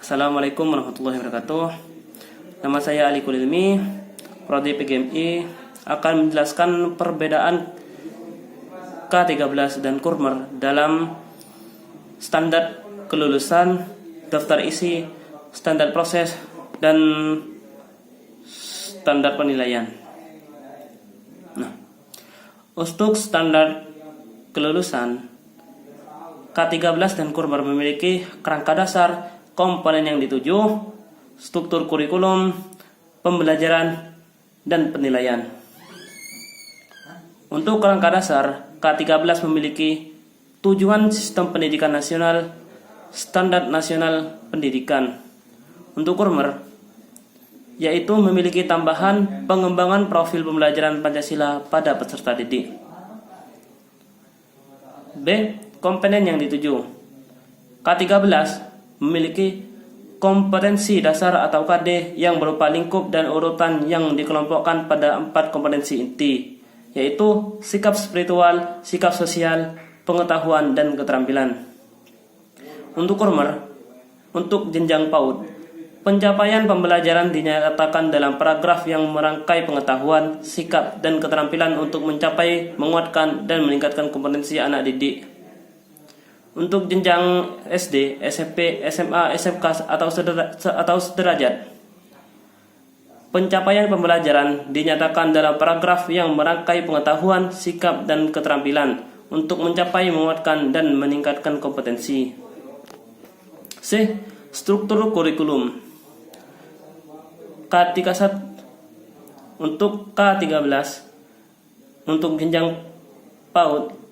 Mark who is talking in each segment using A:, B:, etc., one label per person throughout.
A: Assalamualaikum warahmatullahi wabarakatuh. Nama saya Ali Kulilmi, Prodi PGMI, akan menjelaskan perbedaan K13 dan Kurmer dalam standar kelulusan, daftar isi, standar proses, dan standar penilaian. Nah, untuk standar kelulusan, K13 dan Kurmer memiliki kerangka dasar, komponen yang dituju, struktur kurikulum, pembelajaran, dan penilaian. Untuk kerangka dasar, K13 memiliki tujuan sistem pendidikan nasional, standar nasional pendidikan. Untuk Kurmer, yaitu memiliki tambahan pengembangan profil pembelajaran Pancasila pada peserta didik. B. Komponen yang dituju. K13 memiliki kompetensi dasar atau KD yang berupa lingkup dan urutan yang dikelompokkan pada 4 kompetensi inti, yaitu sikap spiritual, sikap sosial, pengetahuan, dan keterampilan. Untuk Kurmer, untuk jenjang PAUD, pencapaian pembelajaran dinyatakan dalam paragraf yang merangkai pengetahuan, sikap, dan keterampilan untuk mencapai, menguatkan, dan meningkatkan kompetensi anak didik. Untuk jenjang SD, SMP, SMA, SMK, atau sederajat, pencapaian pembelajaran dinyatakan dalam paragraf yang merangkai pengetahuan, sikap, dan keterampilan untuk mencapai, menguatkan, dan meningkatkan kompetensi. C. Struktur kurikulum. K13 untuk K13 untuk jenjang PAUD,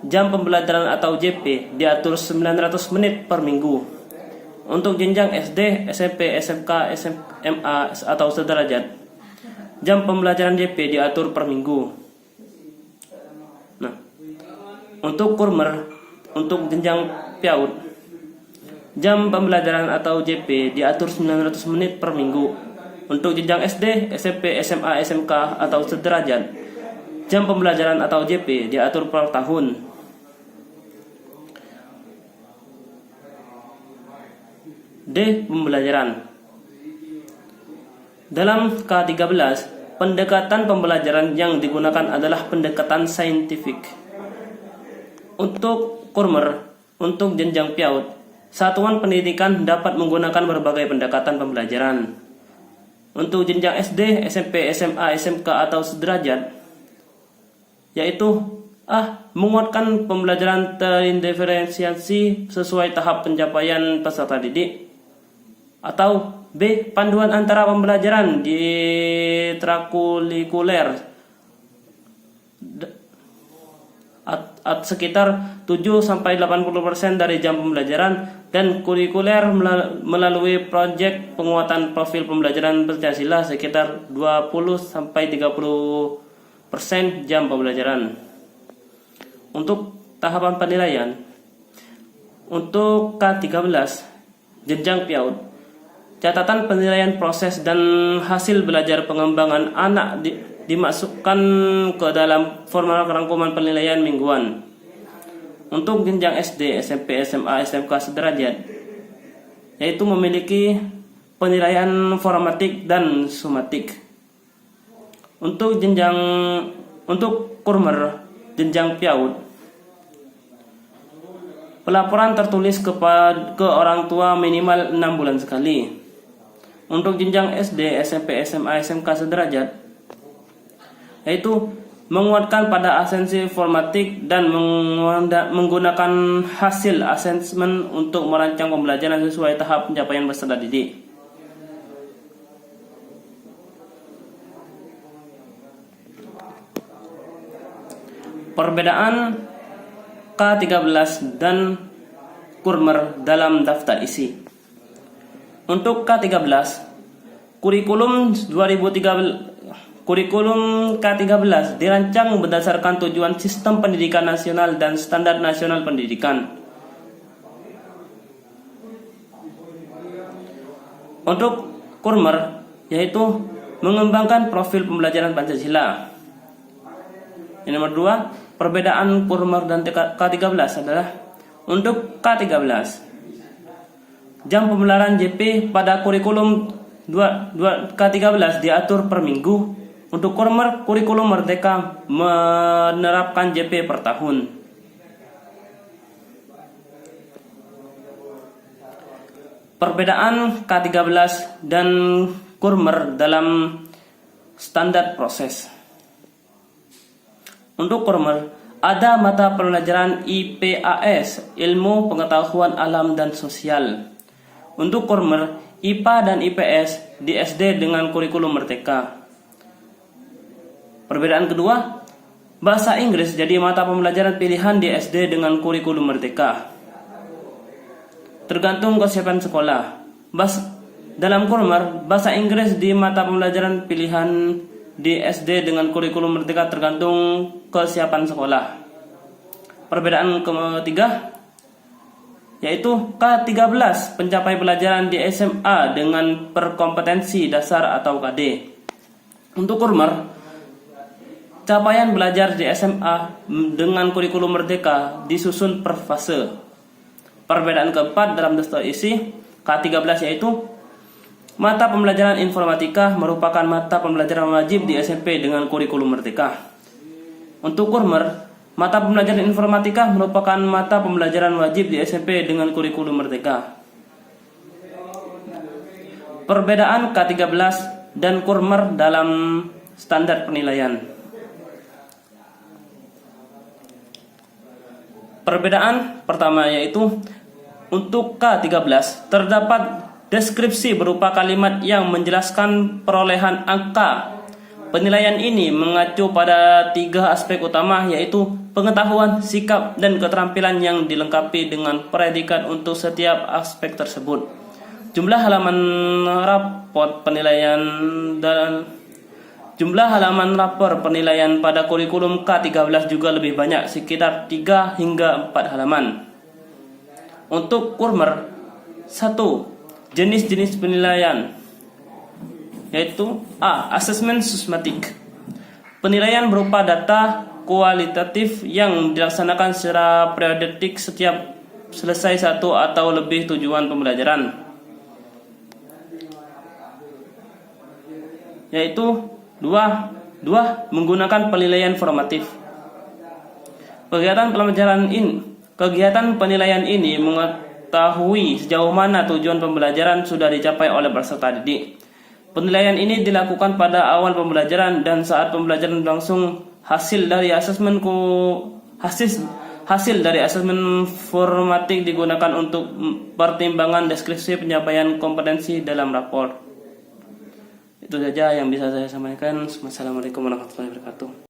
A: jam pembelajaran atau JP diatur 900 menit per minggu. Untuk jenjang SD, SMP, SMK, SMA, atau sederajat, jam pembelajaran JP diatur per minggu. Nah, untuk Kurmer, untuk jenjang PAUD, jam pembelajaran atau JP diatur 900 menit per minggu. Untuk jenjang SD, SMP, SMA, SMK, atau sederajat, jam pembelajaran atau JP diatur per tahun. D. Pembelajaran. Dalam K13, pendekatan pembelajaran yang digunakan adalah pendekatan saintifik. Untuk Kurmer, untuk jenjang PAUD, satuan pendidikan dapat menggunakan berbagai pendekatan pembelajaran. Untuk jenjang SD, SMP, SMA, SMK, atau sederajat, yaitu A. Menguatkan pembelajaran terindiferensiasi sesuai tahap pencapaian peserta didik. Atau B. Panduan antara pembelajaran di intrakurikuler sekitar 7-80% dari jam pembelajaran, dan kurikuler melalui proyek penguatan profil pembelajaran Pancasila sekitar 20-30% jam pembelajaran. Untuk tahapan penilaian, untuk K13 jenjang PAUD, catatan penilaian proses dan hasil belajar pengembangan anak dimasukkan ke dalam formulir rangkuman penilaian mingguan. Untuk jenjang SD, SMP, SMA, SMK sederajat, yaitu memiliki penilaian formatik dan sumatik. Untuk Kurmer, jenjang PAUD, pelaporan tertulis ke orang tua minimal 6 bulan sekali. Untuk jenjang SD, SMP, SMA, SMK sederajat, yaitu menguatkan pada asensi formatik dan menggunakan hasil asesmen untuk merancang pembelajaran sesuai tahap pencapaian peserta didik. Perbedaan K13 dan Kurmer dalam daftar isi. Untuk K13, kurikulum K13 dirancang berdasarkan tujuan sistem pendidikan nasional dan standar nasional pendidikan. Untuk Kurmer, yaitu mengembangkan profil pembelajaran Pancasila. Yang nomor 2, perbedaan Kurmer dan K13 adalah untuk K13, Jam pembelajaran JP pada kurikulum K13 diatur per minggu. Untuk kurikulum Merdeka menerapkan JP per tahun. Perbedaan K13 dan Kurmer dalam standar proses. Untuk Kurmer, ada mata pelajaran IPAS, Ilmu Pengetahuan Alam dan Sosial. Untuk Kurmer, IPA dan IPS di SD dengan kurikulum Merdeka. Perbedaan kedua, bahasa Inggris jadi mata pembelajaran pilihan di SD dengan kurikulum Merdeka. Tergantung kesiapan sekolah. Dalam Kurmer, bahasa Inggris di mata pembelajaran pilihan di SD dengan kurikulum Merdeka tergantung kesiapan sekolah. Perbedaan ketiga, yaitu K13 pencapai pelajaran di SMA dengan berkompetensi dasar atau KD. Untuk Kurmer, capaian belajar di SMA dengan kurikulum Merdeka disusun per fase. Perbedaan keempat dalam daftar isi K13 yaitu mata pembelajaran informatika merupakan mata pembelajaran wajib di SMP dengan kurikulum Merdeka. Untuk Kurmer, mata pembelajaran informatika merupakan mata pembelajaran wajib di SMP dengan kurikulum Merdeka. Perbedaan K13 dan Kurmer dalam standar penilaian. Perbedaan pertama yaitu untuk K13 terdapat deskripsi berupa kalimat yang menjelaskan perolehan angka. Penilaian ini mengacu pada 3 aspek utama yaitu pengetahuan, sikap, dan keterampilan yang dilengkapi dengan predikat untuk setiap aspek tersebut. Jumlah halaman rapor penilaian pada kurikulum K13 juga lebih banyak, sekitar 3 hingga 4 halaman. Untuk Kurmer, 1. Jenis-jenis penilaian, yaitu A. Asesmen sistematik. Penilaian berupa data kualitatif yang dilaksanakan secara periodik setiap selesai satu atau lebih tujuan pembelajaran, yaitu 2. Menggunakan penilaian formatif. Kegiatan penilaian ini mengetahui sejauh mana tujuan pembelajaran sudah dicapai oleh peserta didik. Penilaian ini dilakukan pada awal pembelajaran dan saat pembelajaran berlangsung. Hasil dari asesmen formatik digunakan untuk pertimbangan deskripsi pencapaian kompetensi dalam rapor. Itu saja yang bisa saya sampaikan. Wassalamualaikum warahmatullahi wabarakatuh.